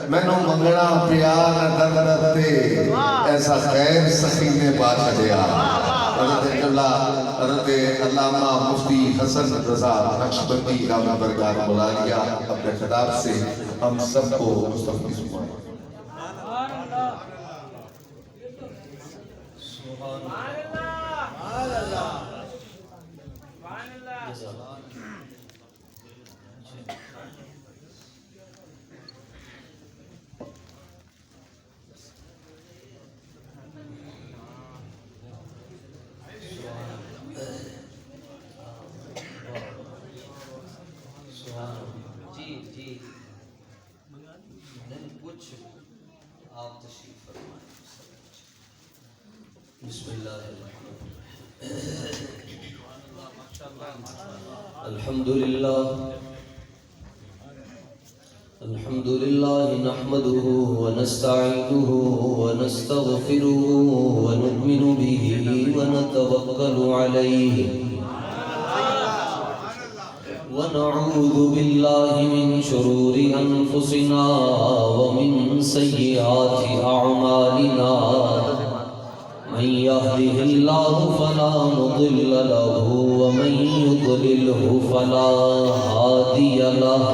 مینو منگنا پیا نہ در تے ایسا خیر سخی نے پا چھڑیا حضرت قبلہ حضرت علامہ مفتی حسن رضا نقشبندی کا برکات بلا لیا اپنے خطاب سے ہم سب کو مصطفی سبحان بسم اللہ الحمد للہ نحمده ونستعینه ونستغفره ونؤمن به ونتوکل علیہ ونعوذ باللہ من شرور انفسنا ومن سیئات اعمالنا من يهده الله فلا مضل له ومن يضلله فلا هادي له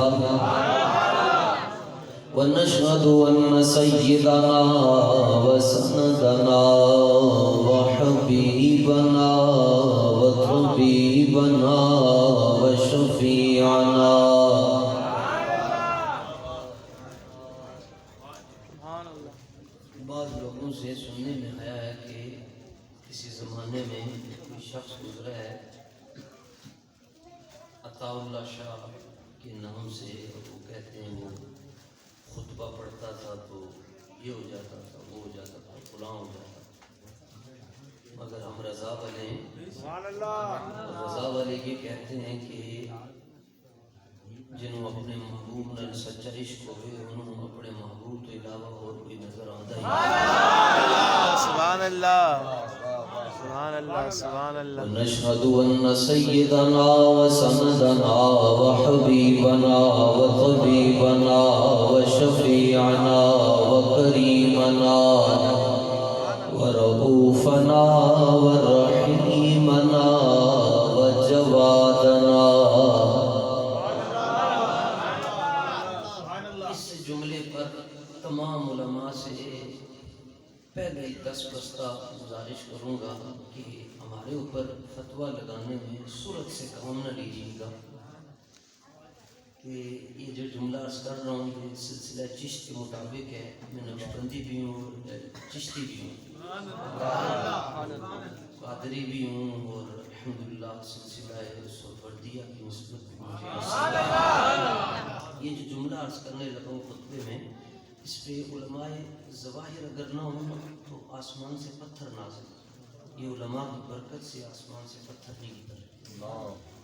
ونشهد أن سيدنا وسندنا وحبيبنا وطبيبنا وشفيعنا بعض لوگوں سے سننے میں آیا ہے کہ کسی زمانے میں کوئی شخص گزرا ہے عطا اللہ شاہ کے نام سے، وہ کہتے ہیں وہ خطبہ پڑھتا تھا تو یہ ہو جاتا تھا، وہ ہو جاتا تھا، فلاں ہو جاتا تھا، مگر ہم رضا والے یہ کہتے ہیں کہ جنہوں اپنے محبوب نے سچا عشق ہوئے انہوں اپنے محبوب تو علاوہ اور کوئی نظر آتا ہی سبحان اللہ سبحان اللہ سبحان اللہ ونشهد أن سيدنا وسندنا وحبيبنا وطبيبنا وشفيعنا وكريمنا ورؤوفنا ورحيمنا وجوادنا. اس جملے پر تمام علماء سے پہلے ہی دستبستہ گزارش کروں گا کہ ہمارے اوپر فتویٰ لگانے میں صورت سے کام نہ لیجیے گا کہ یہ جو جملہ عرض کر رہا ہوں یہ سلسلہ چشت کے مطابق ہے. میں نقشبندی بھی ہوں اور چشتی بھی ہوں، قادری بھی ہوں، اور الحمدللہ سلسلہ سہروردیہ کی نسبت بھی مجھے. یہ جو جملہ عرض کرنے لگا ہوں خطبے میں، اس پہ علماء ظواہر اگر نہ ہوں تو آسمان سے پتھر نازل، یہ علماء کی برکت سے آسمان سے پتھر نہیں گر،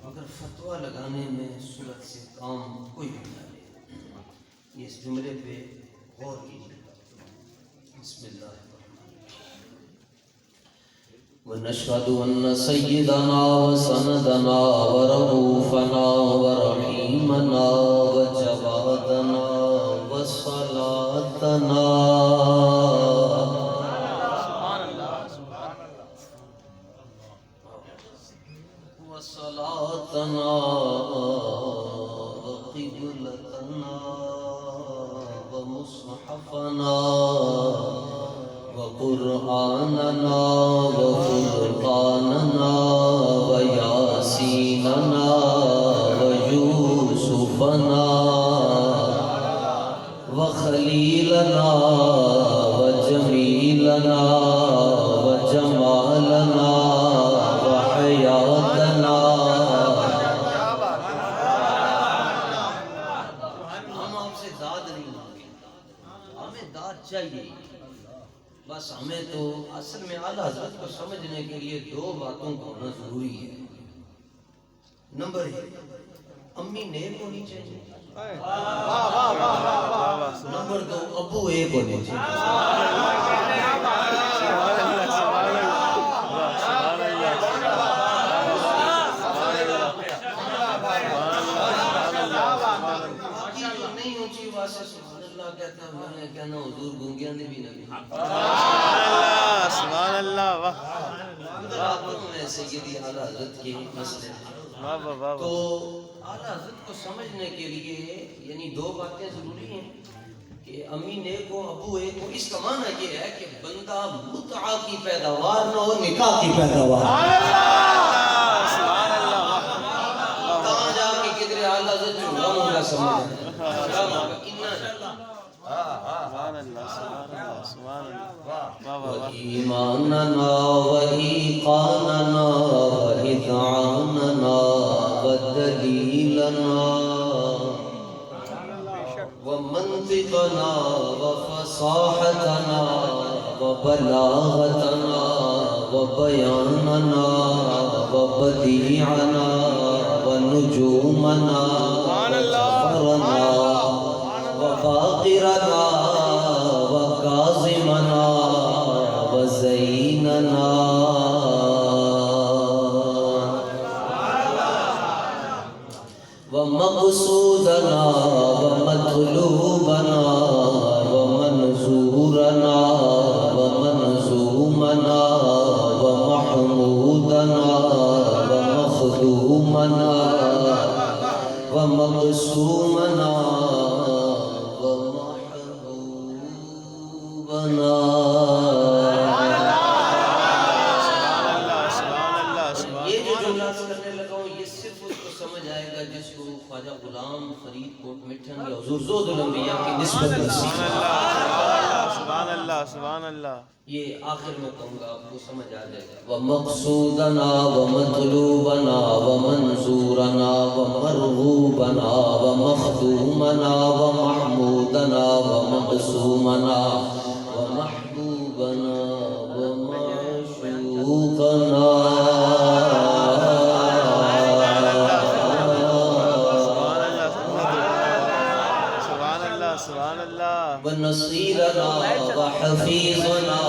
مگر فتویٰ لگانے میں صورت سے کام کوئی بھی نہ لے. یہ اس جملے پہ غور کیجیے. بسم اللہ ونشهد أن سيدنا وسندنا ورؤوفنا ورحيمنا وجوادنا وصلاتنا وصلاتنا وقبلتنا ومصحفنا وقرآننا وفرقاننا وياسيننا ويوسفنا وخليلنا وجميلنا وجمالنا وحياتنا. ہم آپ سے داد نہیں مانگیں، ہمیں داد چاہیے، بس ہمیں تو اصل میں اعلیٰ حضرت کو سمجھنے کے لیے دو باتوں کو ہونا ضروری ہے. نمبر ایک، امی نیک ہونی چاہیے. نمبر دو، ابو ایک ہونے چاہیے. نہیں ہونی اونچی آواز سے سبحان اللہ کہتا ہے، میں نے کہنا حضور گونگیاں دے بھی نبی سبحان اللہ واہ راتوں میں سیدی اعلیٰ حضرت کے مسئلے واہ واہ واہ تو اعلیٰ حضرت کو سمجھنے کے لیے یعنی دو باتیں ضروری ہیں کہ امی نیک ہو ابو ایک ہو. اس کا معنی یہ ہے کہ بندہ متعہ کی پیداوار نہ ہو، نکاح کی پیداوار. سبحان اللہ کہاں جا کے کدھر اعلیٰ حضرت جھولا مونگا سمجھ سبحان اللہ سبحان اللہ واہ واہ واہ ایماننا و ایقاننا و اذعاننا و دلیلنا و منطقنا و فصاحتنا و بلاغتنا و بیاننا و بدیعنا و نجومنا و ظفرنا و باقرنا و کاظمنا و زیننا و مقصودنا و مطلوبنا و منظورنا و منظومنا و محمودنا و مخدومنا و مقسومنا و محبوبنا. یہ جو جملہ کرنے لگا ہوں یہ صرف اس کو سمجھ آئے گا جس کو خواجہ غلام فرید کوٹ مٹھن یا حضور زود الانبیاء کی نسبت نصیب. سبحان اللہ سبحان اللہ یہ آخر میں کہوں گا آپ کو سمجھ آ جائے گا. ومقصودنا ومطلوبنا ومنظورنا ومرغوبنا ومخدومنا ومحمودنا ومقسومنا ومحبوبنا ومعشوقنا. سبحان اللہ ونصيرنا وحفيظنا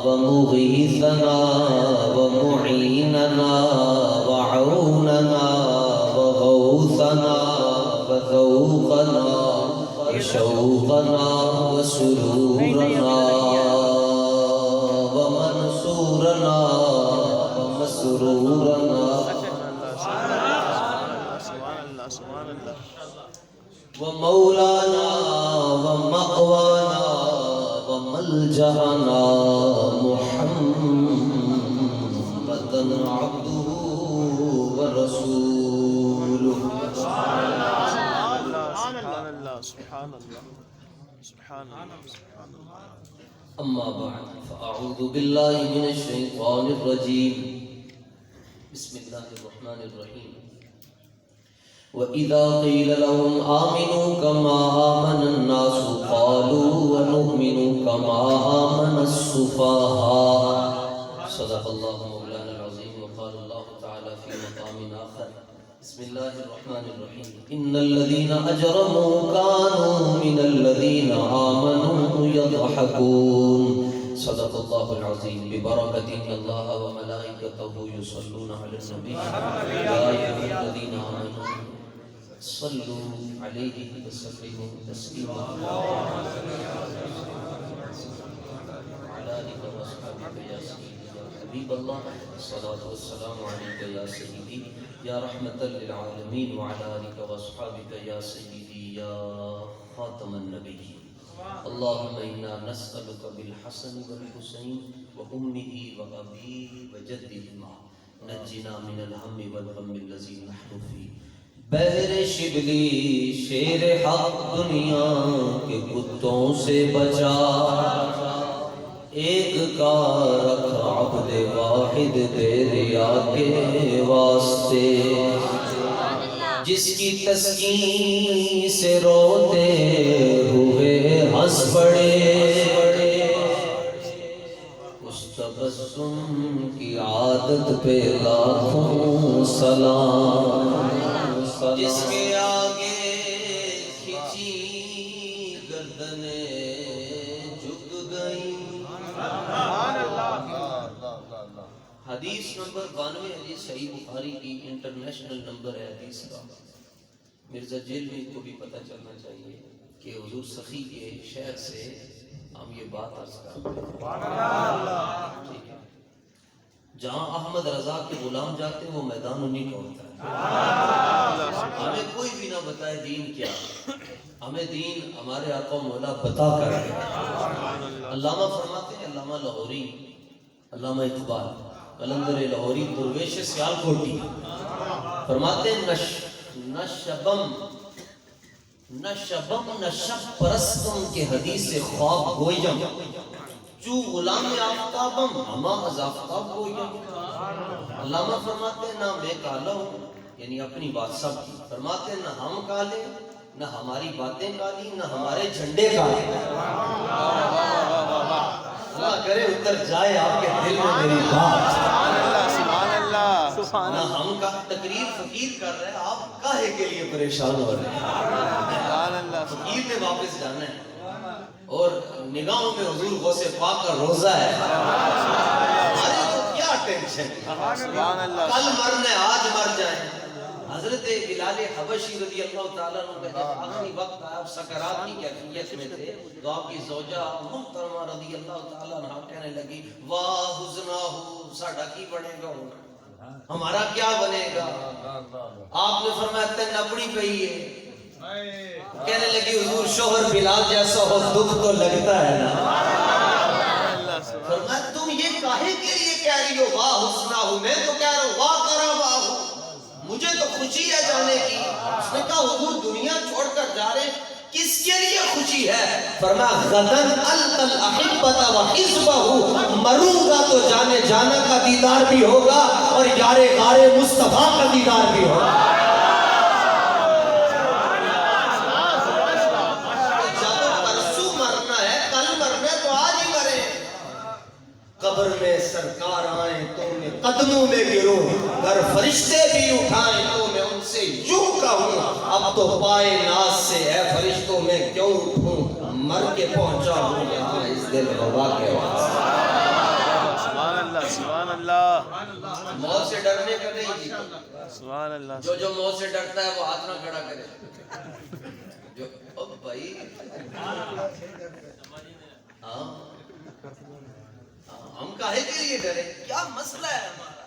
ومغيثنا ومعيننا وعوننا وغوثنا وذوقنا وشوقنا وسرورنا ومنصورنا ومسرورنا سبحان اللہ ومولانا ومأوانا وملجأنا محمدا عبده ورسوله. سبحان اللہ سبحان اللہ. أما بعد فأعوذ بالله من الشيطان الرجيم. بسم الله الرحمن الرحيم. وَإِذَا قِيلَ لَهُمْ آمِنُوا كَمَا آمَنَ النَّاسُ قَالُوا وَنُؤْمِنُ كَمَا آمَنَ السُّفَهَاءُ. صدق الله مولانا العظيم. وقال الله تعالى في مقام آخر. بسم الله الرحمن الرحيم. إِنَّ الَّذِينَ أَجْرَمُوا كَانُوا مِنَ الَّذِينَ آمَنُوا يَضْحَكُونَ. صدق الله العظيم. ببركة إن الله وملائكته يصلون على النبي يا أيها الذين آمنوا صلوا عليه وسلموا تسليما. وعلى آلك وأصحابك يا سيدي يا حبيب الله الصلاة والسلام عليك يا سيدي يا رحمة للعالمين. وعلى آلك وأصحابك يا سيدي يا خاتم النبيين. اللهم إنا نسألك بالحسن والحسين وأمه وأبيه وجدهما نجنا من الهم والغم الذي نحن فيه. بحر شبلی شیر حق دنیا کے کتوں سے بچا. ایک کا رکھ عبد واحد دریا کے واسطے. جس کی تسکین سے روتے ہوئے ہنس پڑے. اس تبسم کی عادت پہ لاکھوں سلام. جس کے آگے کھچی گردنیں جھک گئیں. حدیث نمبر 92 حدیث صحیح بخاری کی انٹرنیشنل نمبر ہے حدیث کا. مرزا جیلوی کو بھی پتہ چلنا چاہیے کہ حضور سخی کے شعر سے ہم یہ بات عرض کرتے ہیں. ٹھیک ہے. جہاں احمد رضا کے غلام جاتے ہیں وہ میدان انہیں کا ہوتا ہے. ہمیں کوئی بھی نہ بتائے دین کیا، ہمیں دین ہمارے آقا مولا بتا کر ہے. علامہ فرماتے ہیں، علامہ لاہوری، علامہ اقبال قلندر لاہوری درویش سیال کوٹی فرماتے ہیں نہ شبم نہ شب پرستم کے حدیث خواب گویم، جو غلام آفتابم ہما از آفتاب گویم. علامہ فرماتے ہیں نہ میں کالا ہوں، یعنی اپنی بات سب کی. فرماتے ہیں نہ ہم کالے، نہ ہماری باتیں کالی، نہ ہمارے جھنڈے کالے. اللہ کرے اتر جائے آپ کے دل میں میری بات. نہ ہم کا تقریر فقیر کر رہے ہیں، آپ کاہے کے لیے پریشان ہو رہے ہیں؟ فقیر نے واپس جانا ہے اور نگاہوں میں حضور غوث پاک کا روزہ ہے. ہماری تو کیا ٹینشن ہے، کل مرنا ہے آج مر جائیں. حضرت بلال حبشی رضی اللہ تعالیٰ عنہ کا جب آخری وقت آیا، آپ سکرات کی کیفیت میں تھے، تو آپ کی زوجہ محترمہ رضی اللہ تعالیٰ عنہ کہنے لگی واہ حزناہ، ساڈا کی بنے گا، ہمارا کیا بنے گا. آپ نے فرمایا تن اپنی پئی ہے. کہنے لگی حضور شوہر بلال جیسا ہو دکھ تو لگتا ہے نا. فرمایا تم یہ کاہے کے لیے کہہ رہی ہو واہ حسناہ، میں تو کہہ رہا ہوں واہ کرا واہ، مجھے تو خوشی ہے جانے کی. اس نے کہا حضور دنیا چھوڑ کر جا رہے ہیں، کس کے لیے خوشی ہے؟ فرمایا غدن القل احبت و حزبہ، مروں گا تو جانے جانا کا دیدار بھی ہوگا اور یار غار مصطفیٰ کا دیدار بھی ہوگا. جب پرسوں مرنا ہے، کل مرنا ہے تو آج ہی مرے. قبر میں سرکار آئیں تو میں قدموں میں گروں، اگر فرشتے بھی اٹھائیں تو میں ان سے یوں کہوں اب تو پائے ناز سے اے فرشتوں میں کیوں اٹھوں، مر کے پہنچا ہوں یہاں اس دل ربا کے واسطے. سبحان اللہ سبحان اللہ. موت سے ڈرنے کا نہیں، سبحان اللہ. جو موت سے ڈرتا ہے وہ ہاتھ نہ کھڑا کرے. جو بھائی ہاں ہم کاہے کے لیے ڈرے؟ کیا مسئلہ ہے ہمارا؟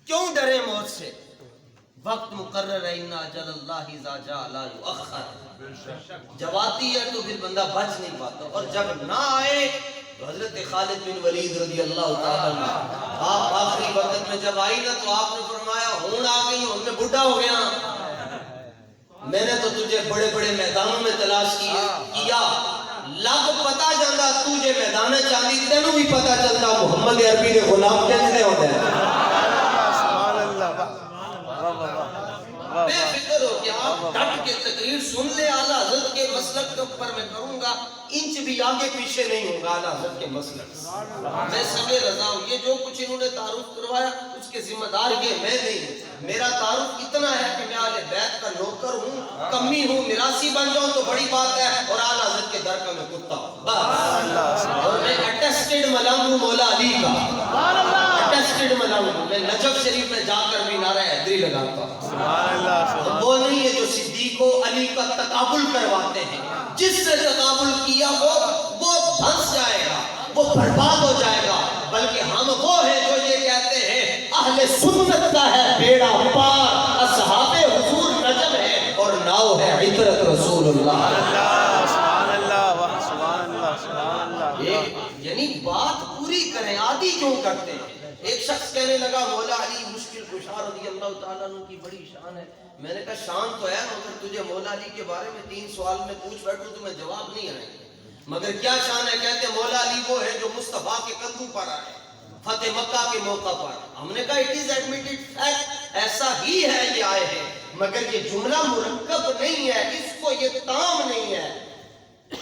کیوں ڈرے موت سے؟ وقت مقرر ہے، ان اجل اللہ اذا جاء لا یؤخر. جب آتی ہے تو پھر بندہ بچ نہیں پاتا، اور جب نہ آئے تو حضرت خالد بن ولید رضی اللہ تعالیٰ عنہ آپ آخری وقت میں جب آئی نا تو آپ نے فرمایا ہون آ گئی ہوں، میں بڈھا ہو گیا، میں نے تو تجھے بڑے بڑے میدانوں میں تلاش کیا، لگ پتا جاندہ تجھے میدان چاندی تینوں بھی پتا چلتا محمد عربی نے غلام کہتے ہوتے ہیں. بے فکر ہو کہ آپ ڈٹ کے تقریر سن لے، اعلیٰ حضرت کے مسلک کے اوپر میں کروں گا، انچ بھی آگے پیچھے نہیں ہوں گا اعلیٰ حضرت کے مسلک سے. میں سگے رضا ہوں. یہ جو کچھ انہوں نے تعارف کروایا اس کے ذمہ دار یہ میں نہیں ہوں. میرا تعارف اتنا ہے کہ میں اہل بیت کا نوکر ہوں، کمی ہوں، میراثی بن جاؤں تو بڑی بات ہے، اور اعلیٰ حضرت کے در کا میں کتا ہوں بس. اور میں اٹیسٹڈ ملام ہوں مولا علی کا، اٹیسٹڈ ملام ہوں. میں نجف شریف میں جا کر بھی نعرہ حیدری لگاتا ہوں. وہ نہیں ہے جو صدیق و علی کا تقابل کرواتے ہیں. جس سے تقابل کیا وہ دھنس جائے گا، وہ برباد ہو جائے گا. بلکہ ہم وہ ہیں جو یہ کہتے ہیں اہل سنت کا ہے بیڑا پار، اصحاب حضور نجم ہے اور ناؤ ہے عطرت رسول اللہ. سبحان اللہ سبحان اللہ سبحان اللہ. یعنی بات پوری کریں، آدھی کیوں کرتے ہیں؟ ایک شخص کہنے لگا مولا علی مشکل کشا رضی اللہ تعالیٰ عنہ کی بڑی شان ہے. میں نے کہا شان تو ہے، مگر تجھے مولا علی کے بارے میں 3 سوال میں پوچھ بیٹھوں تمہیں جواب نہیں آئے. مگر کیا شان ہے؟ کہتے مولا علی وہ ہے جو مصطفیٰ کے قدموں پر آئے فتح مکہ کے موقع پر. ہم نے کہا اٹ از ایڈمیٹڈ فیکٹ، ایسا ہی ہے یہ آئے ہیں، مگر یہ جملہ مرکب نہیں ہے، اس کو یہ تام نہیں ہے.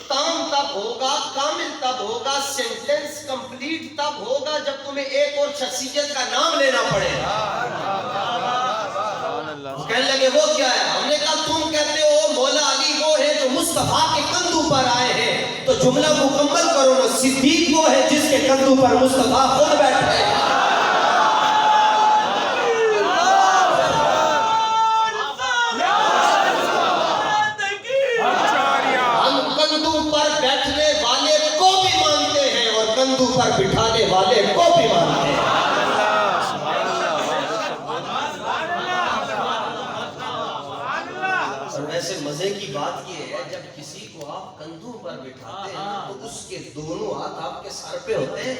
تام تب ہوگا، کامل تب ہوگا، سینٹنس کمپلیٹ تب ہوگا جب تمہیں ایک اور شخصیت کا نام لینا پڑے. کہنے لگے وہ کیا ہے؟ ہم نے کہا تم کہتے ہو مولا علی وہ ہے جو مصطفیٰ کے کندھوں پر آئے ہیں، تو جملہ مکمل کرو نا. صدیق وہ ہے جس کے کندھوں پر مصطفیٰ خود بیٹھے ہیں. پر بٹھانے والے کو بھی مانتے ہیں. اور ویسے مزے کی بات یہ ہے جب کسی کو آپ کندھوں پر بٹھاتے ہیں تو اس کے دونوں ہاتھ آپ کے سر پہ ہوتے ہیں.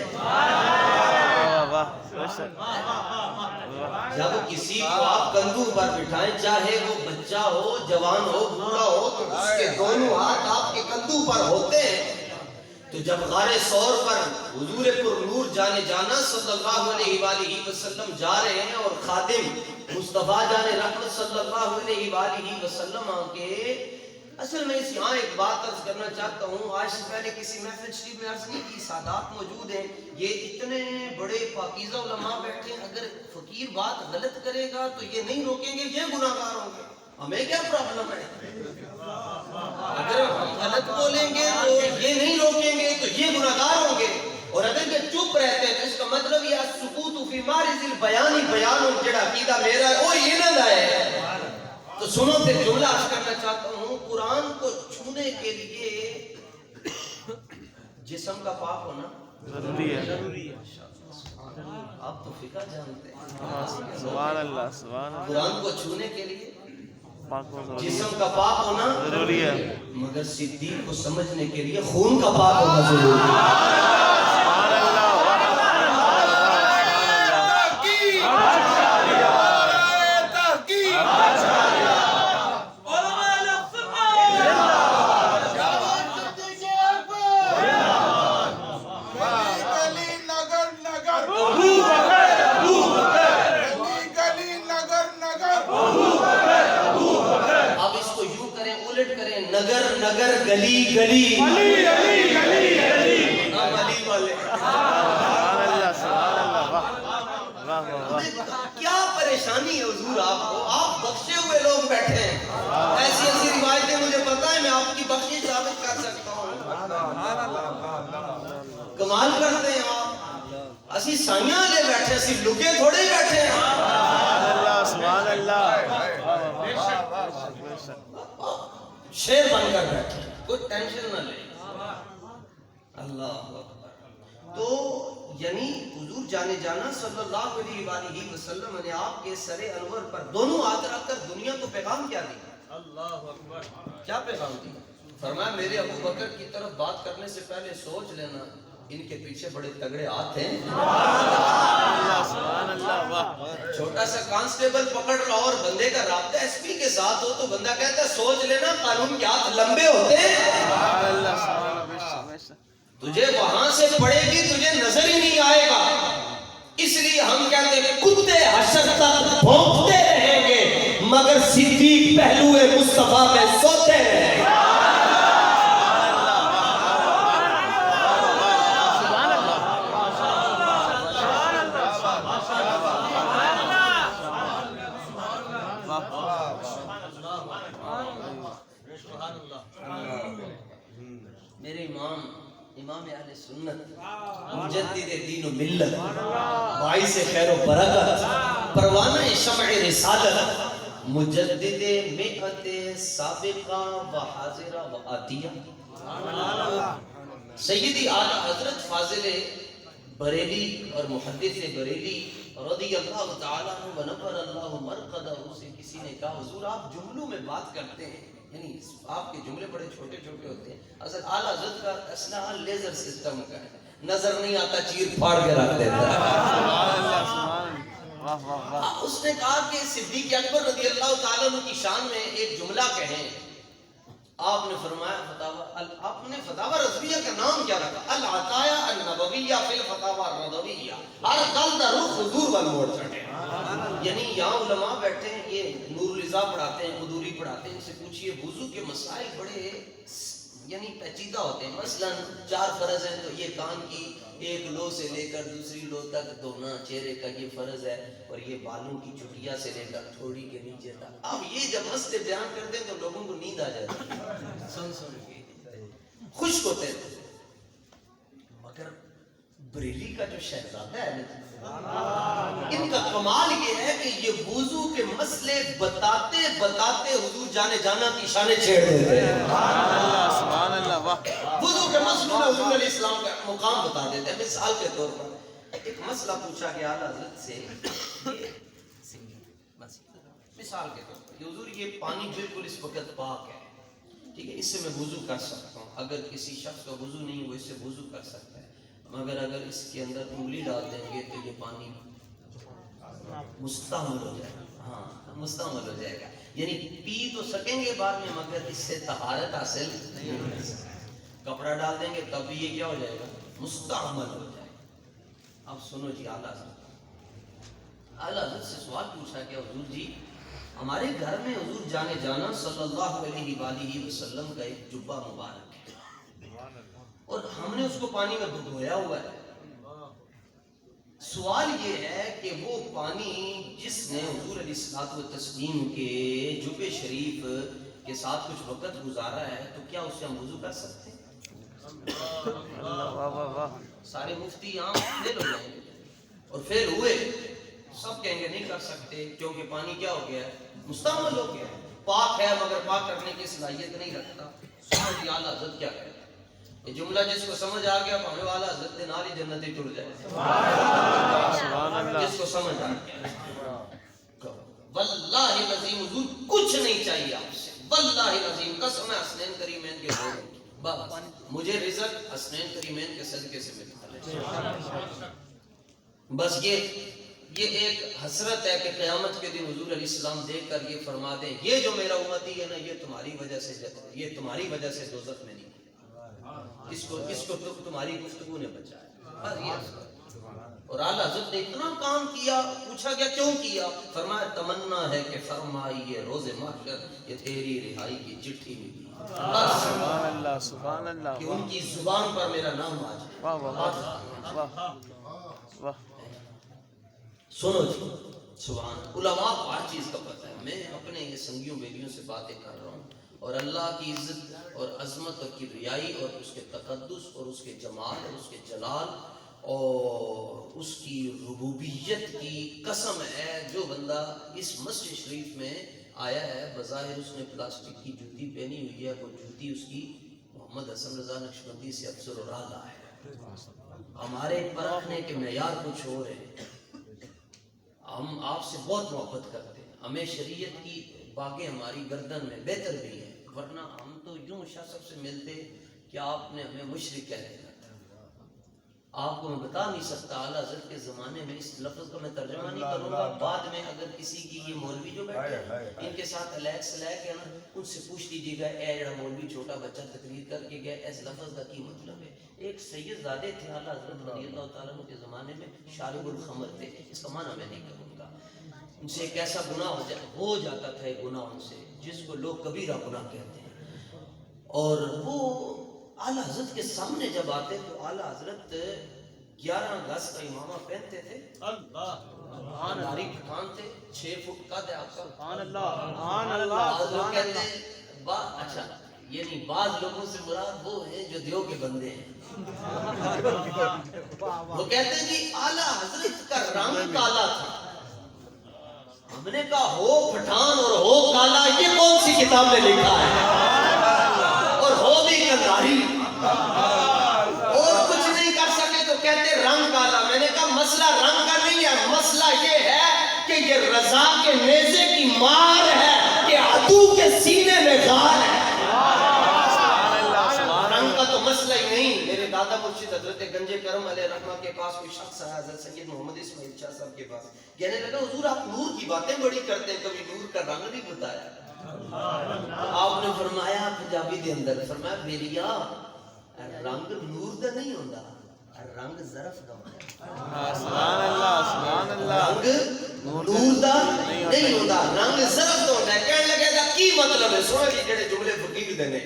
جب کسی کو آپ کندھوں پر بٹھائیں چاہے وہ بچہ ہو جوان ہو بوڑھا ہو تو اس کے دونوں ہاتھ آپ کے کندھوں پر ہوتے ہیں. تو جب غار ثور پر حضور پر نور جانے جانا صلی اللہ علیہ وآلہ وسلم جا رہے ہیں اور خادم مصطفیٰ جانے رحمت صلی اللہ علیہ وآلہ وسلم کے اصل میں اس یہاں ایک بات عرض کرنا چاہتا ہوں. آج سے پہلے کسی محفل شریف میں عرض نہیں کی, سادات موجود ہیں, یہ اتنے بڑے پاکیزہ علماء بیٹھے ہیں, اگر فقیر بات غلط کرے گا تو یہ نہیں روکیں گے یہ گناہ گار ہوں گے. ہمیں کیا پرابلم ہے؟ اگر ہم غلط بولیں گے تو یہ نہیں روکیں گے تو یہ گناہ گار ہوں گے, اور اگر یہ چپ رہتے ہیں تو اس کا مطلب یہ سکوت فی مارز البیان بیان جڑا عقیدہ میرا ہے وہ یہ نہ لائے. تو سنو پھر جملہ عرض کرنا چاہتا ہوں. قرآن کو چھونے کے لیے جسم کا پاک ہونا ضروری ہے. آپ تو فقہ جانتے ہیں. سبحان اللہ سبحان اللہ. قرآن کو چھونے کے لیے پاک ہونا جسم کا پاک ہونا ضروری ہے. مگر صدیق کو سمجھنے کے لیے خون کا پاک ہونا ضروری ہے. نگر نگر گلی گلی علی علی گلی گلی علی والے. سبحان اللہ سبحان اللہ. واہ واہ واہ. کیا پریشانی ہے حضور آپ کو؟ آپ بخشے ہوئے لوگ بیٹھے ہیں. ایسی ایسی روایتیں مجھے پتا ہے, میں آپ کی بخشش ثابت کر سکتا ہوں. کمال کرتے ہیں آپ. اسی سائیاں لے بیٹھے, اسی لکے تھوڑے ہی بیٹھے ہیں. سبحان اللہ سبحان اللہ. شیر بن کر بیٹھے, کوئی ٹینشن نہ لے. اللہ اکبر. تو یعنی حضور جانے جانا صلی اللہ علیہ وآلہ وسلم نے آپ کے سر انور پر دونوں ہاتھ رکھ کر دنیا کو پیغام کیا دیا؟ اللہ اکبر. کیا پیغام دیا؟ فرمایا میرے ابو بکر کی طرف بات کرنے سے پہلے سوچ لینا ان کے پیچھے بڑے تگڑے ہاتھ ہیں. سبحان اللہ. واہ. چھوٹا سا کانسٹیبل پکڑ رہا اور بندے کا رابطہ ایس پی کے ساتھ ہو تو بندہ کہتا ہے سوچ لینا قانون کے ہاتھ لمبے ہوتے ہیں. سبحان اللہ سبحان اللہ. تجھے وہاں سے پڑے گی تجھے نظر ہی نہیں آئے گا. اس لیے ہم کہتے ہیں کتے حشر تک بھونکتے رہیں گے مگر صدیق پہلو مصطفیٰ میں سوتے رہیں گے. میرے امام اہل سنت مجدد دین و ملت باعث خیر و برکت پروانہ شمع رسالت مجدد مئت سابقہ و حاضرہ و آتیہ سیدی اعلیٰ حضرت فاضل بریلی اور محدث بریلی رضی اللہ تعالیٰ عنہ و نفر اللہ مرقدہ سے کسی نے کہا حضور آپ جملوں میں بات کرتے ہیں, یعنی آپ کے جملے بڑے چھوٹے چھوٹے ہوتے ہیں. اصل اعلیٰ حضرت کا اسلحہ لیزر سسٹم کا ہے, نظر نہیں آتا چیر پھاڑ کے رکھ دیتا ہے. سبحان اللہ سبحان اللہ. واہ واہ واہ. اس نے کہا کہ صدیق اکبر رضی اللہ تعالیٰ عنہ کی شان میں ایک جملہ کہیں. آپ نے فرمایا آپ نے فتاوی رضویہ کا نام کیا رکھا؟ العطایا النبویہ فی الفتاوی الرضویہ. ہر گل دا رخ حضور ول موڑ چھٹے. یعنی یہاں علماء بیٹھے ہیں, یہ نور الرضا پڑھاتے ہیں, قدوری پڑھاتے ہیں, ان سے پوچھئے وضو کے مسائل بڑے یعنی پیچیدہ ہوتے ہیں. مثلا 4 فرض ہیں تو یہ کان کی ایک لو سے لے کر دوسری لو تک دھونا چہرے کا یہ فرض ہے, اور یہ بالوں کی چٹیا سے لے کر تھوڑی کے نیچے تک. اب یہ جب مسئلے بیان کرتے ہیں تو لوگوں کو نیند آ جاتی ہے, سن کے خشک ہوتے ہیں. مگر بریلی کا جو شہزادہ ہے ان کا کمال یہ ہے کہ یہ وضو کے مسئلے بتاتے بتاتے حضور جانے جانا کی شانیں چھیڑ دیتے ہیں. سبحان اللہ سبحان اللہ. واہ. وضو کے مسئلے میں حضور علیہ السلام کا مقام بتا دیتے ہیں. مثال کے طور پر ایک مسئلہ پوچھا گیا اعلیٰ حضرت سے, مثال کے طور پر حضور یہ پانی بالکل اس وقت پاک ہے, ٹھیک ہے, اس سے میں وضو کر سکتا ہوں. اگر کسی شخص کا وضو نہیں وہ اس سے وضو کر سکتا ہے, مگر اگر اس کے اندر انگلی ڈال دیں گے تو یہ پانی مستعمل ہو جائے گا. ہاں مستعمل ہو جائے گا, یعنی پی تو سکیں گے بعد میں مگر اس سے طہارت حاصل نہیں ہو سکتی. کپڑا ڈال دیں گے تب بھی یہ کیا ہو جائے گا, مستعمل ہو جائے گا. اب سنو جی, اعلیٰ حضرت سے سوال پوچھا کہ حضور جی ہمارے گھر میں حضور جانے جانا صلی اللہ علیہ وآلہ وسلم کا ایک جبہ مبارک ہے اور ہم نے اس کو پانی میں دھویا ہوا ہے. سوال یہ ہے کہ وہ پانی جس نے حضور علیہ الصلوۃ والتسلیم کے جبے شریف کے ساتھ کچھ وقت گزارا ہے تو کیا اس سے ہم وضو کر سکتے ہیں؟ واہ واہ واہ. سارے مفتی یہاں فیل ہو جائیں گے اور فیل ہوئے سب کہیں گے نہیں کر سکتے کیونکہ پانی کیا ہو گیا ہے, مستعمل ہو گیا ہے, پاک ہے مگر پاک کرنے کی صلاحیت نہیں رکھتا. سمجھ اعلیٰ حضرت کیا کہتے ہیں. یہ جملہ جس کو سمجھ آ گیا پہلے والا حضرت ناری جنتی ٹر جائے. سبحان اللہ. جس کو سمجھ آ گیا واللہ العظیم حضور کچھ نہیں چاہیے آپ سے, واللہ العظیم قسم ہے حسنین کریمین کے بس مجھے رزق حسنین کریمین کے صدقے سے ملتا ہے. بس یہ ایک حسرت ہے کہ قیامت کے دن حضور علیہ السلام دیکھ کر یہ فرما دیں یہ جو میرا امتی ہے نا یہ تمہاری وجہ سے دوزخ میں نہیں, اس کو تمہاری گفتگو نے بچایا. اور اعلیٰ حضرت نے اتنا کام کیا, پوچھا گیا کیوں کیا, فرمایا تمنا ہے کہ فرمائیے روز محشر یہ تیری رہائی کی چٹھی ملی, سبحان اللہ سبحان اللہ. کہ ان کی زبان پر میرا نام آ جائے. واہ واہ واہ واہ. سنو جی سبحان, علماء کو ہر چیز کا پتہ ہے. میں اپنے سنگیوں بیلیوں سے باتیں کر رہا ہوں اور اللہ کی عزت اور عظمت اور کبریائی اور اس کے تقدس اور اس کے جمال اور اس کے جلال اور اس کی ربوبیت کی قسم ہے جو بندہ اس مسجد شریف میں آیا ہے بظاہر اس نے پلاسٹک کی جوتی پہنی ہوئی ہے, وہ جوتی اس کی محمد حسن رضا نقشبندی سے افضل اور اعلیٰ ہے. ہمارے پرکھنے کے معیار کچھ اور ہیں. ہم آپ سے بہت محبت کرتے ہیں, ہمیں شریعت کی باغیں ہماری گردن میں بہتر بھی ہیں, ورنہ ہم تو یوں شاہ صاحب سے ملتے کہ آپ نے ہمیں مشرک کہہ دیا. آپ کو میں بتا نہیں سکتا, اعلیٰ حضرت کے زمانے میں اس لفظ کا میں ترجمہ نہیں کروں گا, بعد میں اگر کسی کی یہ مولوی جو بیٹھے ہیں ان کے ساتھ الیکس ہے نا ان سے پوچھ لیجیے گا اے جڑا مولوی چھوٹا بچہ تقریر کر کے گیا اس لفظ کا کی مطلب ہے. ایک سید زادے تھے اعلیٰ حضرت رضی اللہ تعالیٰ عنہ کے زمانے میں, شارب الخمر تھے, اس کا معنی میں نہیں کروں گا. ان سے ایک ایسا گناہ ہو جاتا تھا ایک گناہ ان سے جس کو لوگ کبیرہ گناہ کہتے ہیں, اور وہ اعلیٰ حضرت کے سامنے جب آتے تو اعلیٰ حضرت 11 گز کا امامہ پہنتے تھے, داڑھی پھکان تھے, 6 فٹ قد ہے آپ کا. سبحان اللہ سبحان اللہ. بعض لوگ کہتے ہیں اچھا یعنی بعض لوگوں سے مراد وہ ہیں جو دیو کے بندے ہیں. وہ کہتے ہیں جی اعلیٰ حضرت کا رنگ کالا تھا. ہم نے کہا ہو پٹھان اور ہو کالا یہ کون سی کتاب میں لکھا ہے, اور ہو بھی کنداری اور کچھ نہیں کر سکے تو کہتے رنگ کالا. میں نے کہا مسئلہ رنگ کا نہیں ہے, مسئلہ یہ ہے کہ یہ رضا کے نیزے کی مار ہے کہ عدو کے سینے میں غار ہے. رنگ کا تو مسئلہ ہی نہیں. میرے دادا مرشد حضرت گنج کرم علیہ رحمہ کے پاس کوئی شخص آیا, حضرت سید محمد اسماعیل شاہ صاحب کے پاس, کہنے لگا حضور آپ نور کی باتیں بڑی کرتے ہیں, کبھی نور کا رنگ نہیں بتایا. آپ نے فرمایا پنجابی دے اندر فرمایا بیلیا رنگ نور دا نہیں ہوندا, رنگ ظرف دا ہوندا. سبحان اللہ سبحان اللہ. رنگ نور دا نہیں ہوندا, رنگ ظرف دا ہوندا. کہنے لگے دا کی مطلب ہے, سنو جی جڑے جملے فقیر دے نے,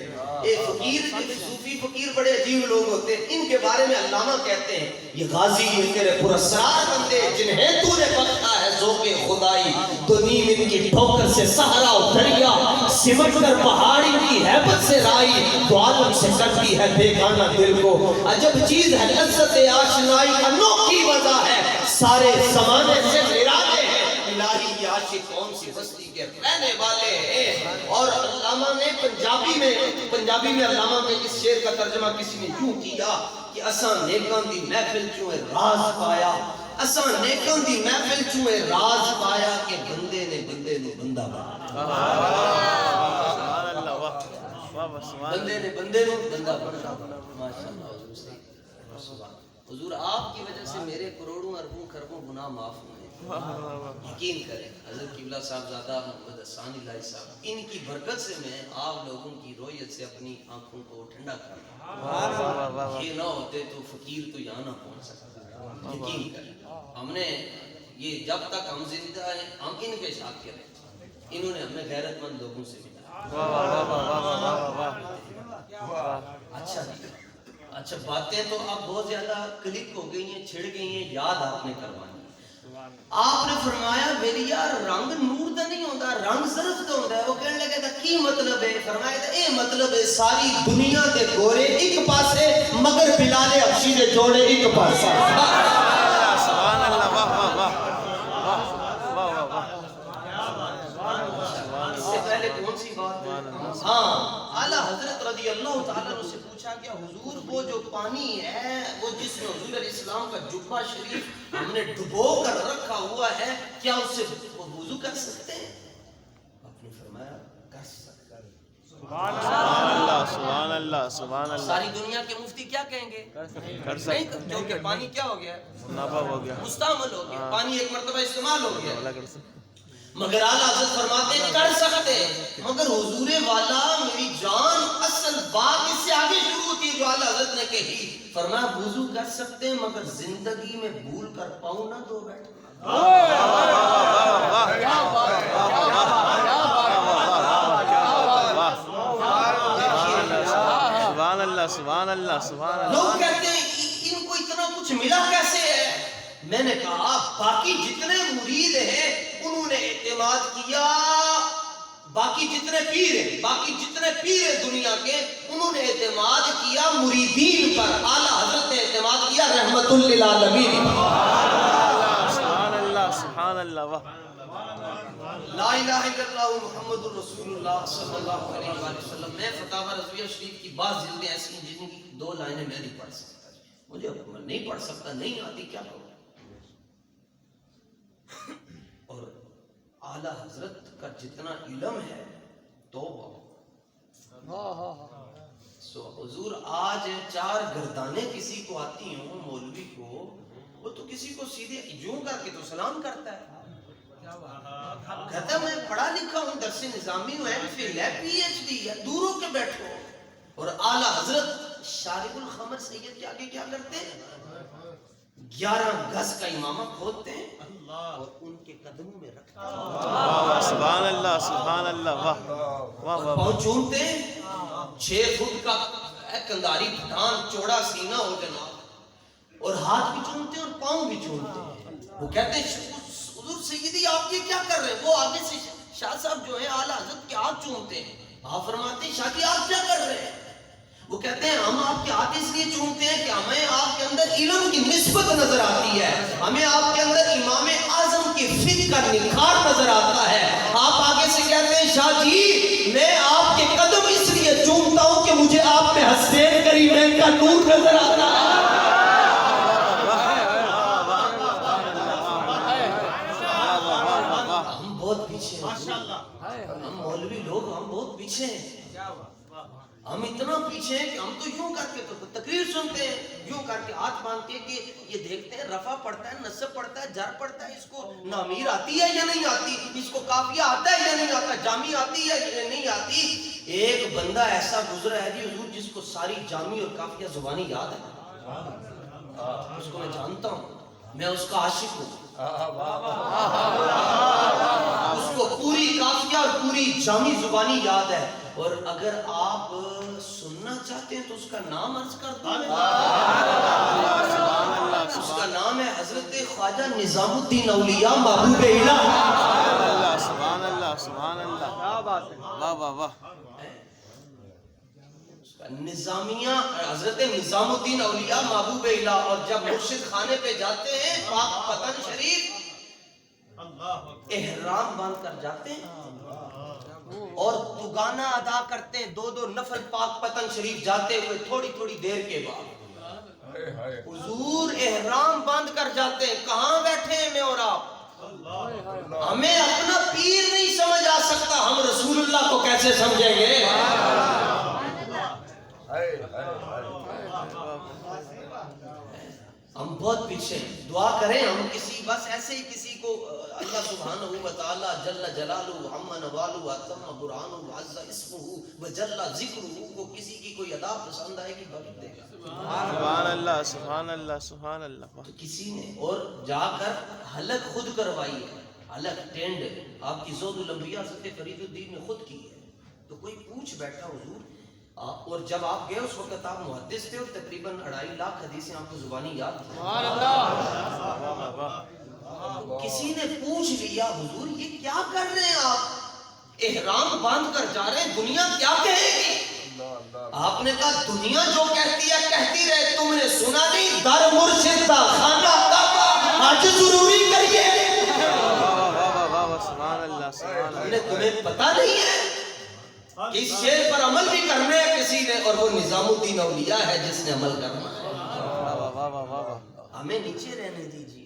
اے فقیر صوفی فقیر بڑے عجیب لوگ ہوتے ہیں, ان کے بارے میں علامہ کہتے ہیں یہ غازی ہیں تیرے پراسرار بندے جنہیں تو نے بخشا ہے ذوق خدائی, تو نیم ان کی ٹھوکر سے صحرا و دریا سمٹ کر پہاڑی کی ہیبت سے رائی, تو عالم سے کرتی ہے بے گانا دل کو. عجب چیز ہے لذت آشنائی, انوکھی وجہ ہے سارے زمانے سے نرالے ہیں الہی کی عاشق کون سی بستی کے رہنے والے ہیں. اور علامہ نے پنجابی میں علامہ نے اس شعر کا ترجمہ کسی نے یوں کیا کہ اساں نیکاں دی محفل چوں راز پایا, اساں نیکاں دی محفل چوں راز پایا کہ بندے نے بندے نو بندہ بنایا. بندے نے بندے نو بندہ بنایا. ماشاءاللہ حضور سے حضور آپ کی وجہ سے میرے کروڑوں اربوں خربوں گناہ معاف ہوئے. یقین کریں حضرت قبلہ صاحبزادہ محمد حسان الہی صاحب, ان کی برکت سے میں آپ لوگوں کی رویت سے اپنی آنکھوں کو ٹھنڈا کر رہا ہوں. یہ نہ ہوتے تو فقیر تو یہاں نہ پہنچ سکتا. یقین کریں ہم نے یہ جب تک ہم زندہ ہیں ہم ان کے ساتھ کریں, انہوں نے ہمیں غیرت مند لوگوں سے ملا. اچھا باتیں تو اب بہت زیادہ کلک ہو گئی ہیں, چھڑ گئی ہیں, یاد آپ نے کروانی. آپ نے فرمایا میری یار رنگ نور دا نہیں ہوتا, رنگ ظرف دا ہوتا ہے. وہ کہنے لگے تھا کی مطلب ہے؟ فرمایا تھا اے مطلب ہے ساری دنیا دے گورے ایک پاسے مگر بلال حبشی دے جوڑے ایک پاسے. سبحان اللہ. واہ واہ واہ. اس سے پہلے کون سی بات ہے؟ ہاں اعلیٰ حضرت رضی اللہ تعالیٰ عنہ سے پوچھا گیا حضور وہ جو پانی ہے وہ جس میں حضور علیہ السلام کا جبہ شریف ہم نے ڈبو کر رکھا ہوا ہے کیا اس سے وضو کر سکتے ہیں؟ آپ نے فرمایا کر سکتے ہیں. سبحان اللہ سبحان اللہ سبحان اللہ. ساری دنیا کے مفتی کیا کہیں گے؟ کر سکتے ہیں کیونکہ پانی کیا ہو گیا؟ نابا ہو گیا, مستعمل ہو گیا, پانی ایک مرتبہ استعمال ہو گیا. کر سکتے مگر اعلیٰ حضرت فرماتے ہیں کر سکتے. مگر حضور والا میری جان اصل بات اس سے آگے شروع ہوتی ہے جو اعلیٰ حضرت نے کہی. فرمایا وضو کر سکتے ہیں مگر زندگی میں بھول کر پاؤں نہ دو بیٹھے. سبحان اللہ سبحان اللہ سبحان اللہ. لوگ کہتے ہیں ان کو اتنا کچھ ملا کیسے ہے؟ میں نے کہا باقی جتنے مرید ہیں انہوں نے اعتماد کیا, باقی جتنے پیر ہیں دنیا کے انہوں نے اعتماد کیا مریدین پر. اعلیٰ حضرت نے اعتماد کیا رحمت للعالمین. سبحان اللہ سبحان اللہ. لا الہ الا اللہ محمد الرسول اللہ صلی اللہ علیہ وسلم. میں فتاوی رضویہ شریف کی بعض جلدیں ایسی ہیں جن کی 2 لائنیں میں نہیں پڑھ سکتا, مجھے نہیں پڑھ سکتا, نہیں آتی, کیا کروں. اور اعلیٰ حضرت کا جتنا علم ہے توبہ. سو حضور آج 4 گردانیں کسی کو آتی ہوں مولوی کو, وہ تو کسی کو سیدھے یوں کر کے تو سلام کرتا ہے. کہتا میں پڑھا لکھا ہوں, درس نظامی ہوں, MPhil ہے, PhD ہے, دور ہو کے بیٹھو. اور اعلیٰ حضرت شارب الخمر سید کے آگے کیا کرتے ہیں؟ 11 گز کا امامہ کھودتے ہیں اور ان کے قدموں میں رکھتے ہیں. سبحان اللہ سبحان اللہ. واہ واہ. پاؤں چومتے ہیں, 6 فٹ کا کنداری پٹھان, چوڑا سینہ ہو جناب, اور ہاتھ بھی چومتے ہیں اور پاؤں بھی چومتے ہیں. وہ کہتے ہیں حضور سیدی آپ یہ کیا کر رہے ہیں؟ وہ آگے سے شاہ صاحب جو ہیں اعلیٰ حضرت کے ہاتھ چومتے ہیں. آپ فرماتے ہیں شاہ جی آپ کیا کر رہے ہیں؟ وہ کہتے ہیں ہم آپ کے ہاتھ اس لیے چومتے ہیں کہ ہمیں آپ کے اندر علم کی نسبت نظر آتی ہے, ہمیں آپ کے اندر امام اعظم کی فکر کا نکھار نظر آتا ہے. آپ آگے سے کہتے ہیں شاہ جی میں آپ کے قدم اس لیے چومتا ہوں کہ مجھے آپ میں حسین کریمین کا نور نظر آتا ہے. ہم بہت پیچھے ہیں, ہم مولوی لوگ ہم بہت پیچھے ہیں. ہم اتنا پیچھے ہیں کہ ہم تو یوں کر کے تو تقریر سنتے ہیں, یوں کر کے ہاتھ باندھتے ہیں کہ یہ دیکھتے ہیں رفع پڑھتا ہے, نصب پڑھتا ہے, جر پڑھتا ہے, اس کو نامیر آتی ہے یا نہیں آتی, اس کو قافیہ آتا ہے یا نہیں آتا, جامی آتی ہے یا نہیں آتی. ایک بندہ ایسا گزرا ہے جی حضور جس کو ساری جامی اور قافیہ زبانی یاد ہے, اس کو میں جانتا ہوں, میں اس کا عاشق ہوں. اس کو پوری قافیہ اور پوری جامی زبانی یاد ہے. اور اگر آپ سننا چاہتے ہیں تو اس کا نام عرض کر دوں. اس کا نام ہے حضرت خواجہ نظام الدین اولیاء محبوب الہ. سبحان اللہ سبحان اللہ. کیا بات ہے, واہ واہ واہ. نظامیہ حضرت نظام الدین اولیاء محبوب الہ. اور جب مرشد خانے پہ جاتے ہیں پاک پتن شریف, احرام باندھ کر جاتے ہیں اور دگانا ادا کرتے ہیں، 2 نفل پاک پتن شریف جاتے ہوئے تھوڑی تھوڑی دیر کے بعد حضور احرام باندھ کر جاتے ہیں. کہاں بیٹھے ہیں میں اور آپ؟ ہمیں اپنا پیر نہیں سمجھ آ سکتا، ہم رسول اللہ کو کیسے سمجھیں گے؟ ہم بہت پیچھے ہیں. دعا کریں ہم کسی بس ایسے ہی کسی کو اللہ سبحانہ و تعالی جل جلالہ عم نوالہ اتم برہانہ وعز اسمہ وجل ذکرہ کو کسی کی کوئی ادا پسند آئے گی بخش دے گا. سبحان اللہ سبحان اللہ سبحان اللہ. تو کسی نے اور جا کر حلق خود کروائی ہے، حلق ٹینڈ آپ کی زود الانبیاء حضرت فرید الدین نے خود کی ہے. تو کوئی پوچھ بیٹھا حضور، اور جب آپ گئے اس وقت آپ محدث تھے اور تقریباً 2.5 لاکھ حدیثیں آپ کو زبانی یاد تھی. کسی نے پوچھ لیا حضور یہ کیا کر رہے ہیں آپ؟ احرام باندھ کر جا رہے ہیں، دنیا کیا کہے گی؟ آپ نے کہا دنیا جو کہتی ہے کہتی رہے، تم نے سنا نہیں در مرشد دا خانہ کعبہ حج ضروری کریے. ہم نے تمہیں پتہ نہیں ہے کہ اس شعر پر عمل بھی کرنا ہے کسی نے، اور وہ نظام الدین اولیاء ہے جس نے عمل کرنا ہے. ہمیں نیچے رہنے دیجیے.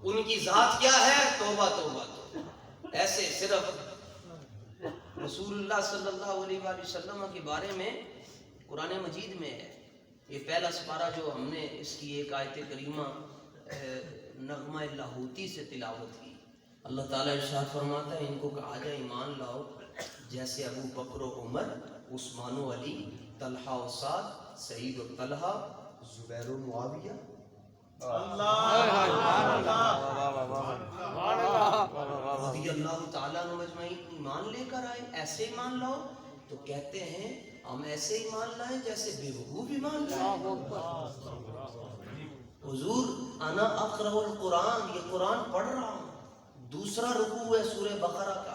ان کی ذات کیا ہے؟ توبہ توبہ توبہ. ایسے صرف رسول اللہ صلی اللہ علیہ وآلہ وسلم کے بارے میں قرآن مجید میں ہے. یہ پہلا سپارہ جو ہم نے اس کی ایک آیت کریمہ نغمہ لاہوتی سے تلاوت کی. اللہ تعالیٰ ارشاد فرماتا ہے ان کو کہا جائے ایمان لاؤ جیسے ابو بکر و عمر، عثمان و علی، طلحہ و سعد، سعید و طلحہ، زبیر و معاویہ. رضی اللہ تعالیٰ عنہ مجمعین ایمان لے کر آئے. ایسے ایمان لاؤ تو کہتے ہیں ہم ایسے ایمان لائیں جیسے بے وقوف ایمان لائیں. حضور انا اقرأ القرآن، یہ قرآن پڑھ رہا ہوں. دوسرا رکوع ہے سورہ بقرہ کا.